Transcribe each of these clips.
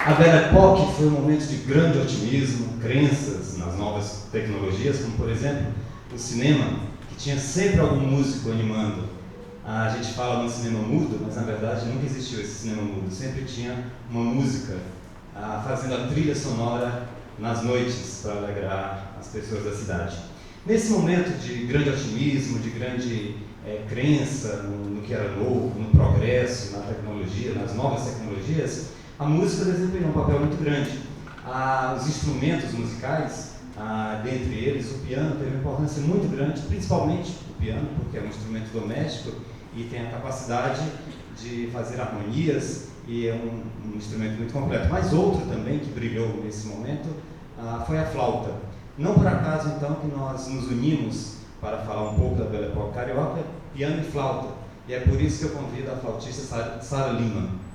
A Belle Époque foi um momento de grande otimismo, crenças nas novas tecnologias, como por exemplo o cinema, que tinha sempre algum músico animando. A gente fala no cinema mudo, mas na verdade nunca existiu esse cinema mudo. Sempre tinha uma música fazendo a trilha sonora nas noites para alegrar as pessoas da cidade. Nesse momento de grande otimismo, de grande crença no que era novo, no progresso, na tecnologia, nas novas tecnologias, a música desempenhou um papel muito grande. Os instrumentos musicais, dentre eles o piano, teve uma importância muito grande, principalmente o piano, porque é um instrumento doméstico e tem a capacidade de fazer harmonias e é um instrumento muito completo. Mas outro também que brilhou nesse momento foi a flauta. Não por acaso, então, que nós nos unimos para falar um pouco da Belle Époque carioca, piano e flauta. E é por isso que eu convido a flautista Sara Lima.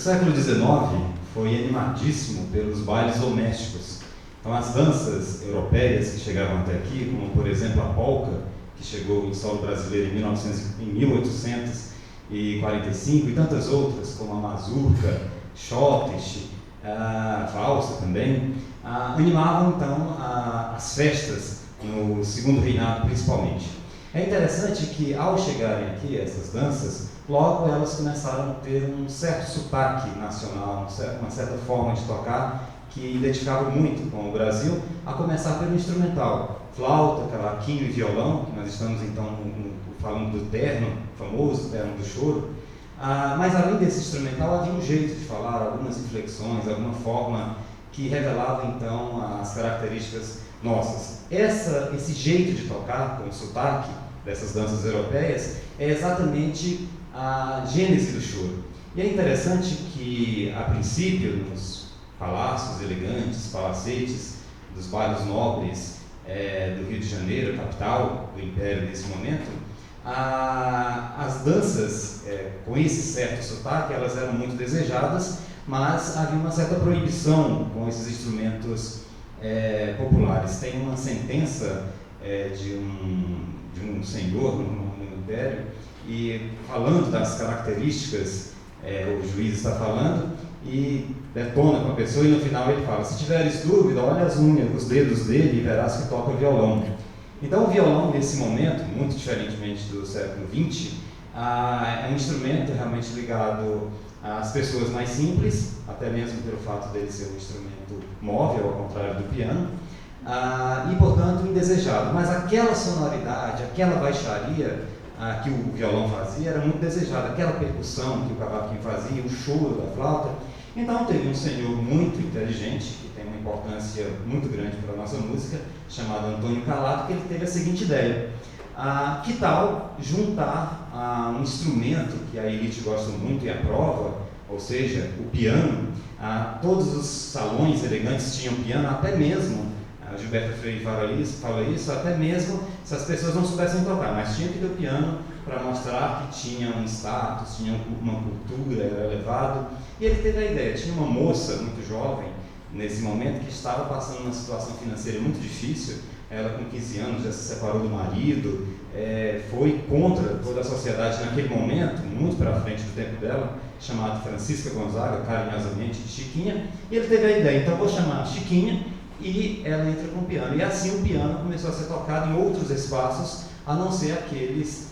século XIX foi animadíssimo pelos bailes domésticos. Então, as danças europeias que chegavam até aqui, como por exemplo a polca, que chegou em solo brasileiro em 1845, e tantas outras, como a mazurca, schottische, a valsa também, animavam então as festas no segundo reinado principalmente. É interessante que ao chegarem aqui essas danças, logo elas começaram a ter um certo sotaque nacional, uma certa forma de tocar que identificava muito com o Brasil, a começar pelo instrumental, flauta, cavaquinho e violão, que nós estamos então falando do terno famoso, terno do choro. Mas além desse instrumental havia um jeito de falar, algumas inflexões, alguma forma que revelava então as características nossas. Esse jeito de tocar com o sotaque dessas danças europeias é exatamente a gênese do choro. E é interessante que, a princípio, nos palácios elegantes, palacetes dos bairros nobres do Rio de Janeiro, capital do Império nesse momento, as danças com esse certo sotaque, elas eram muito desejadas, mas havia uma certa proibição com esses instrumentos populares. Tem uma sentença de um senhor no Império, e falando das características, o juiz está falando e detona com a pessoa, e no final ele fala: se tiveres dúvida, olha as unhas, os dedos dele e verás que toca violão. Então o violão, nesse momento, muito diferentemente do século XX, é um instrumento realmente ligado às pessoas mais simples, até mesmo pelo fato dele ser um instrumento móvel, ao contrário do piano, e portanto indesejado. Mas aquela sonoridade, aquela baixaria que o violão fazia era muito desejada, aquela percussão que o cavaquinho fazia, o choro da flauta. Então teve um senhor muito inteligente, que tem uma importância muito grande para a nossa música, chamado Antônio Calato, que ele teve a seguinte ideia: que tal juntar um instrumento que a elite gosta muito e aprova, ou seja, o piano. Todos os salões elegantes tinham piano, até mesmo, a Gilberta Freire fala isso, até mesmo se as pessoas não soubessem tocar, mas tinha que ter o piano para mostrar que tinha um status, tinha uma cultura, era elevado. E ele teve a ideia. Tinha uma moça muito jovem, nesse momento, que estava passando uma situação financeira muito difícil. Ela, com 15 anos, já se separou do marido, foi contra toda a sociedade naquele momento, muito para frente do tempo dela, chamada Francisca Gonzaga, carinhosamente de Chiquinha. E ele teve a ideia: então vou chamar Chiquinha, e ela entra com o piano. E assim o piano começou a ser tocado em outros espaços, a não ser aqueles,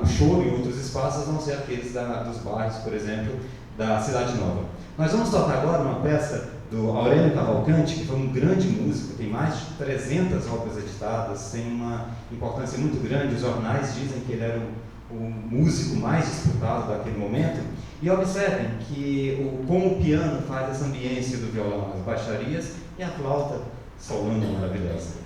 o choro em outros espaços, a não ser aqueles dos bairros, por exemplo, da Cidade Nova. Nós vamos tocar agora uma peça do Aurélio Cavalcanti, que foi um grande músico, tem mais de 300 obras editadas, tem uma importância muito grande. Os jornais dizem que ele era o músico mais disputado daquele momento. E observem que como o piano faz essa ambiência do violão, as baixarias, e a flauta solando maravilhosa.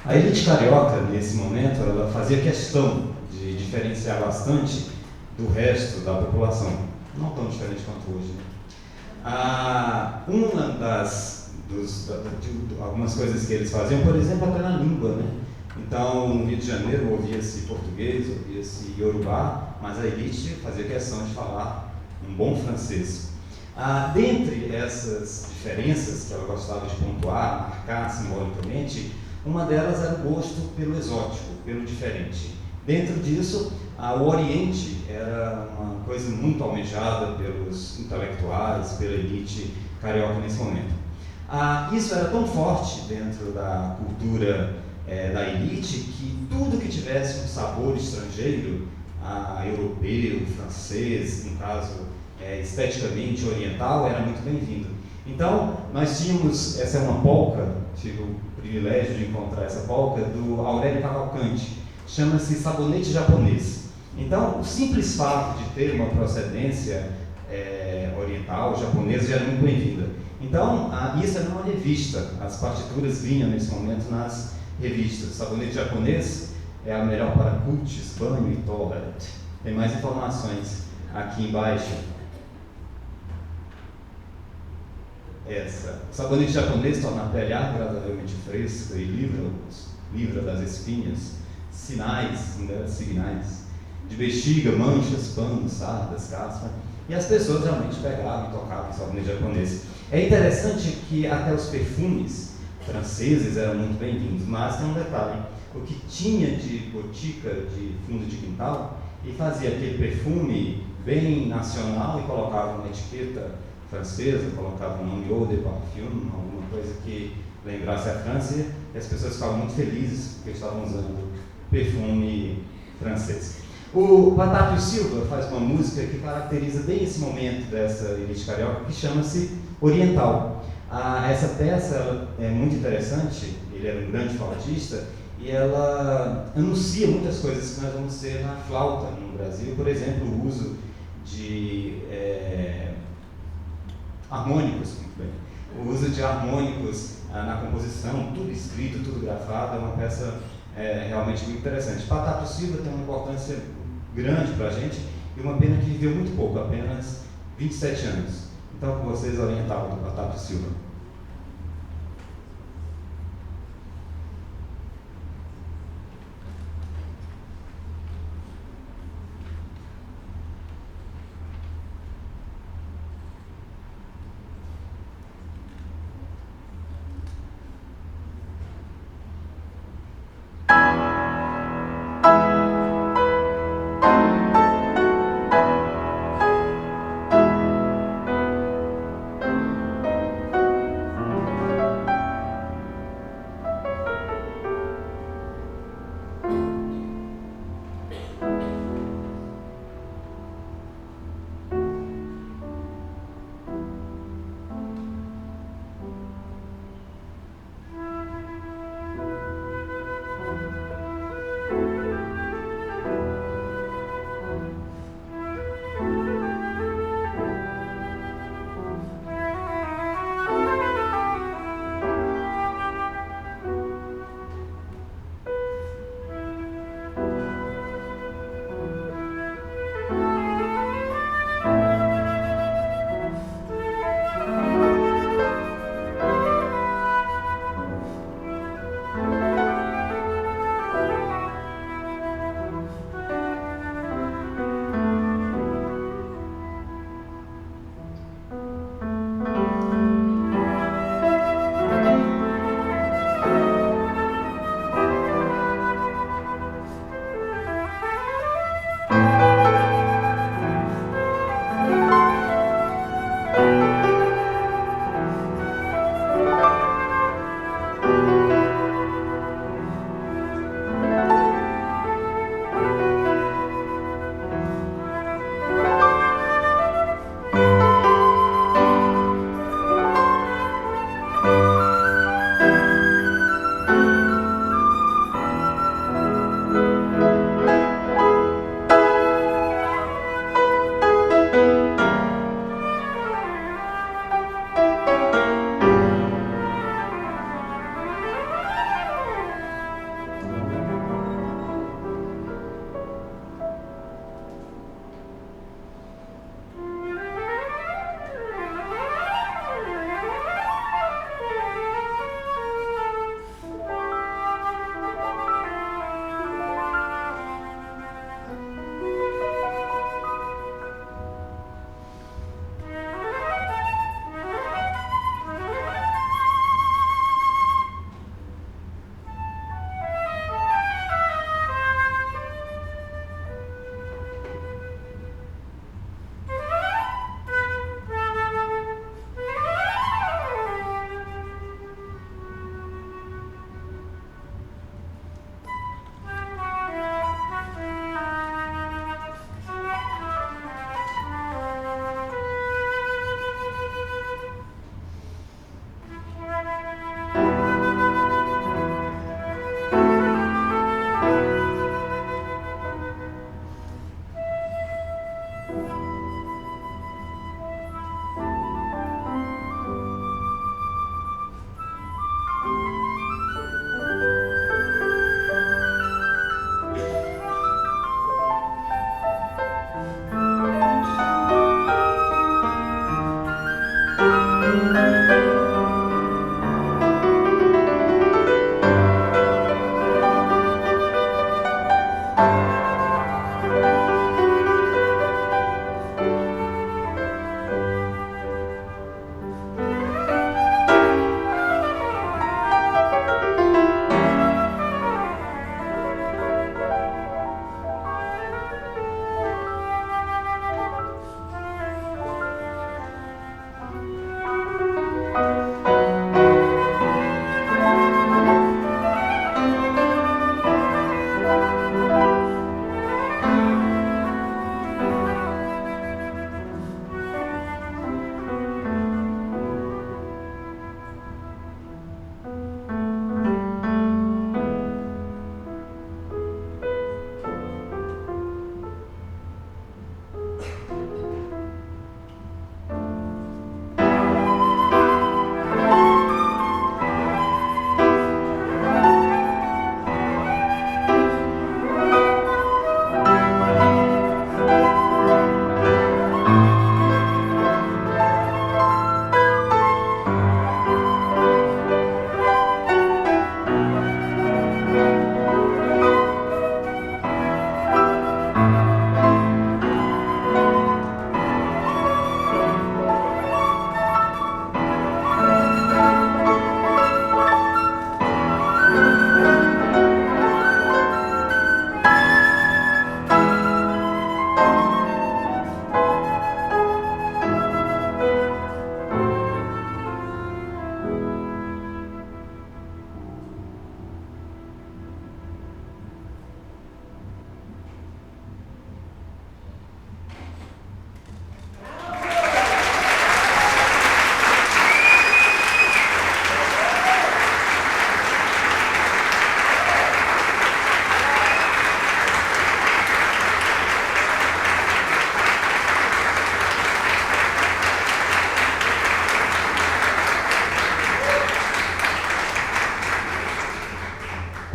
A elite carioca, nesse momento, ela fazia questão de diferenciar bastante do resto da população, não tão diferente quanto hoje, né? Algumas coisas que eles faziam, por exemplo, até na língua, né? Então, no Rio de Janeiro ouvia-se português, ouvia-se iorubá, mas a elite fazia questão de falar um bom francês. Dentre essas diferenças que ela gostava de pontuar, marcar simbolicamente, uma delas era o gosto pelo exótico, pelo diferente. Dentro disso, o Oriente era uma coisa muito almejada pelos intelectuais, pela elite carioca nesse momento. Isso era tão forte dentro da cultura da elite que tudo que tivesse um sabor estrangeiro, europeu, francês, no caso esteticamente oriental, era muito bem-vindo. Então, nós tínhamos, essa é uma polca, tive o privilégio de encontrar essa polca, do Aurélio Cavalcanti, chama-se sabonete japonês. Então, o simples fato de ter uma procedência oriental, japonesa, já era muito bem-vinda. Então, isso era uma revista, as partituras vinham nesse momento nas revistas. O sabonete japonês é a melhor para cutis, banho e toilet. Tem mais informações aqui embaixo. O sabonete japonês torna a pele agradavelmente fresca e livra das espinhas, sinais de bexiga, manchas, panos, sardas, caspa. E as pessoas realmente pegavam e tocavam o sabonete japonês. É interessante que até os perfumes franceses eram muito bem-vindos, mas tem um detalhe: o que tinha de botica de fundo de quintal e fazia aquele perfume bem nacional e colocava uma etiqueta francesa, colocava um nome Eau de Parfum, alguma coisa que lembrasse a França, e as pessoas ficavam muito felizes porque estavam usando perfume francês. O Batátio Silva faz uma música que caracteriza bem esse momento dessa elite carioca, que chama-se Oriental. Essa peça ela é muito interessante, ele era um grande flautista, e ela anuncia muitas coisas que nós vamos ter na flauta no Brasil, por exemplo, o uso de harmônicos, muito bem. O uso de harmônicos na composição, tudo escrito, tudo grafado, é uma peça realmente muito interessante. Batátio Silva tem uma importância grande para a gente e uma pena que viveu muito pouco, apenas 27 anos. Então, com vocês, Oriental, do Batátio Silva.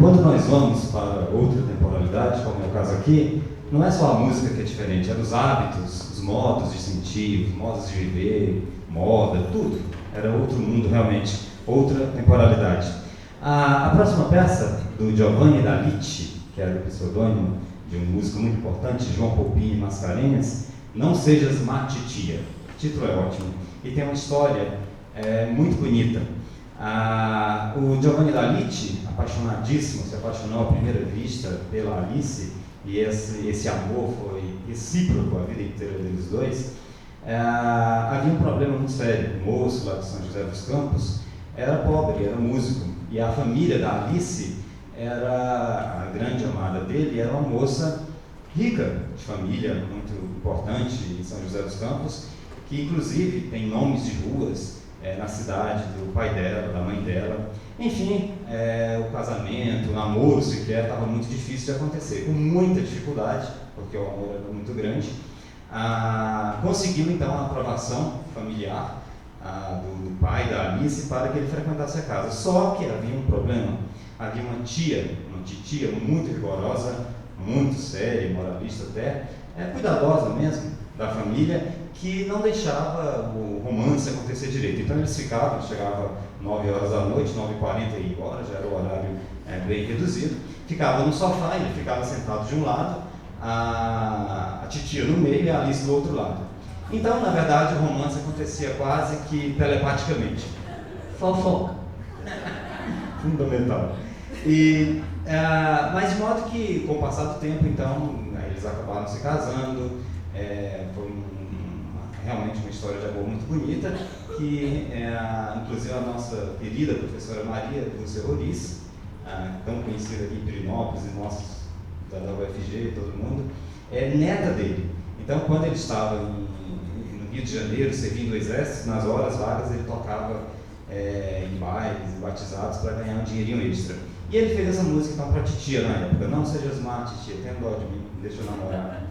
Quando nós vamos para outra temporalidade, como é o caso aqui, não é só a música que é diferente, é os hábitos, os modos de sentir, os modos de viver, moda, tudo. Era outro mundo realmente, outra temporalidade. A próxima peça, do Giovanni Daliti, que era o pseudônimo de um músico muito importante, João Poupini Mascarenhas, Não Sejas Má Titia. O título é ótimo e tem uma história muito bonita. O Giovanni Daliti, apaixonadíssimo, se apaixonou à primeira vista pela Alice, e esse amor foi recíproco a vida inteira deles dois. Havia um problema muito sério. O moço lá de São José dos Campos era pobre, era músico, e a família da Alice era a grande amada dele, era uma moça rica, de família muito importante em São José dos Campos, que inclusive tem nomes de ruas na cidade do pai dela, da mãe dela. Enfim, o casamento, o namoro sequer estava muito difícil de acontecer, com muita dificuldade, porque o amor era muito grande. Conseguiu então a aprovação familiar do pai da Alice para que ele frequentasse a casa. Só que havia um problema. Havia uma titia muito rigorosa, muito séria, moralista até, cuidadosa mesmo da família, que não deixava o romance acontecer direito. Então eles chegava 9 horas da noite, 9h40 e ia embora, já era o horário bem reduzido. Ficava no sofá, ele ficava sentado de um lado, a titia no meio e a Alice do outro lado. Então, na verdade, o romance acontecia quase que telepaticamente. Fofoca. Fundamental. Mas de modo que, com o passar do tempo, então, eles acabaram se casando. Foi realmente uma história de amor muito bonita, que inclusive a nossa querida professora Maria Lúcia Roriz, tão conhecida aqui em Pirinópolis e nossos da UFG e todo mundo, é neta dele. Então, quando ele estava no Rio de Janeiro, servindo o exército, nas horas vagas ele tocava em bailes, em batizados, para ganhar um dinheirinho extra. E ele fez essa música então para a titia na época: Não sejas má, titia, tenha dó de mim, deixa eu namorar.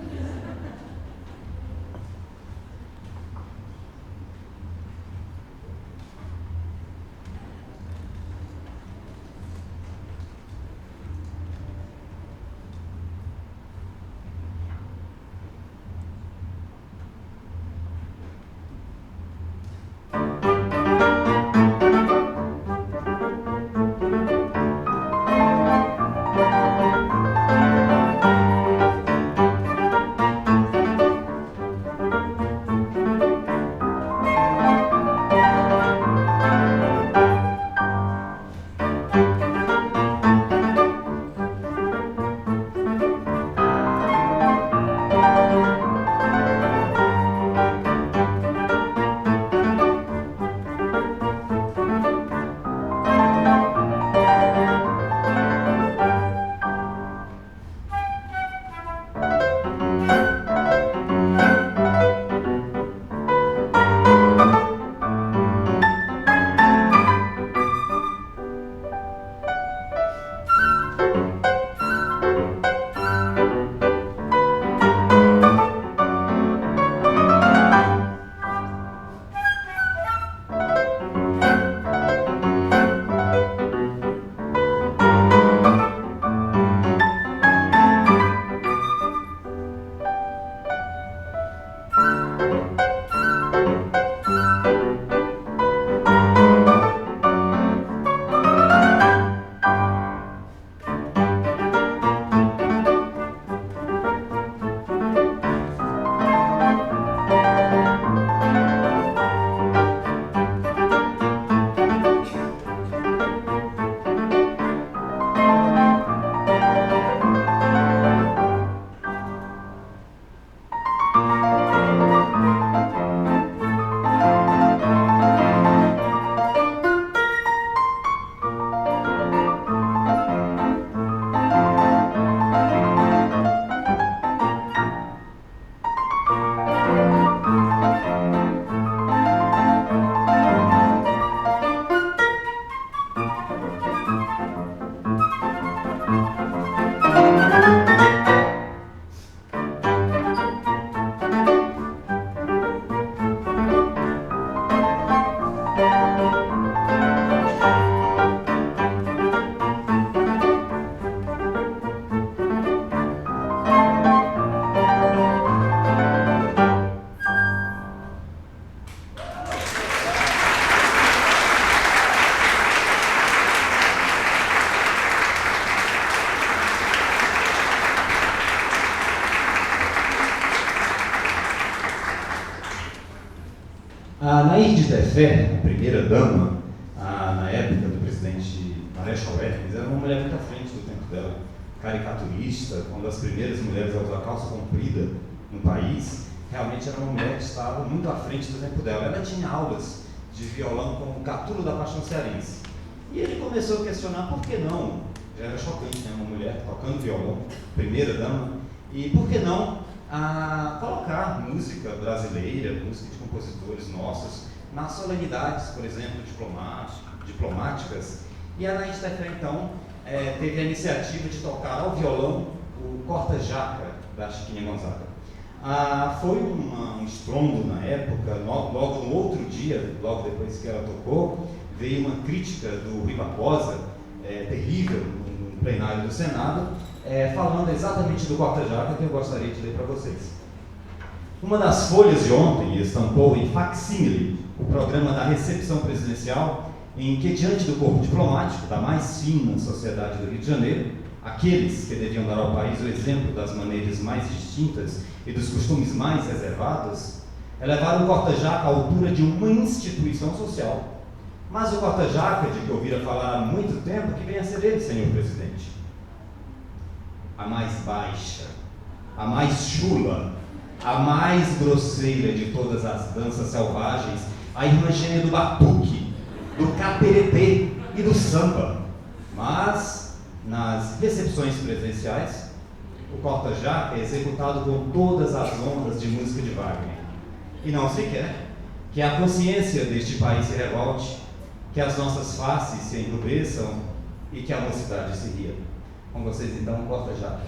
Tefé, a primeira-dama, na época do presidente Marechal Hermes, era uma mulher muito à frente do tempo dela, caricaturista, uma das primeiras mulheres a usar calça comprida no país. Realmente era uma mulher que estava muito à frente do tempo dela. Ela tinha aulas de violão com o Catulo da Paixão Cearense. E ele começou a questionar por que não, já era chocante, né? Uma mulher tocando violão, primeira-dama, e por que não colocar música brasileira, música de compositores nossos, nas solenidades, por exemplo, diplomáticas. E a Anaís Tefé, então, teve a iniciativa de tocar ao violão o Corta-Jaca, da Chiquinha Gonzaga. Foi um estrondo na época. Logo no outro dia, logo depois que ela tocou, veio uma crítica do Rui Barbosa, terrível, no plenário do Senado, falando exatamente do Corta-Jaca, que eu gostaria de ler para vocês. Uma das folhas de ontem estampou em facsímile o programa da recepção presidencial, em que, diante do corpo diplomático da mais fina sociedade do Rio de Janeiro, aqueles que deviam dar ao país o exemplo das maneiras mais distintas e dos costumes mais reservados, elevaram o Corta-Jaca à altura de uma instituição social. Mas o Corta-Jaca, de que ouvira falar há muito tempo, que vem a ser ele, senhor presidente. A mais baixa, a mais chula, a mais grosseira de todas as danças selvagens, a irmã gêmea do batuque, do caperetê e do samba. Mas, nas recepções presidenciais, o Corta-Jaca é executado com todas as ondas de música de Wagner. E não se quer que a consciência deste país se revolte, que as nossas faces se enrubesçam e que a mocidade se ria. Com vocês, então, Corta-Jaca.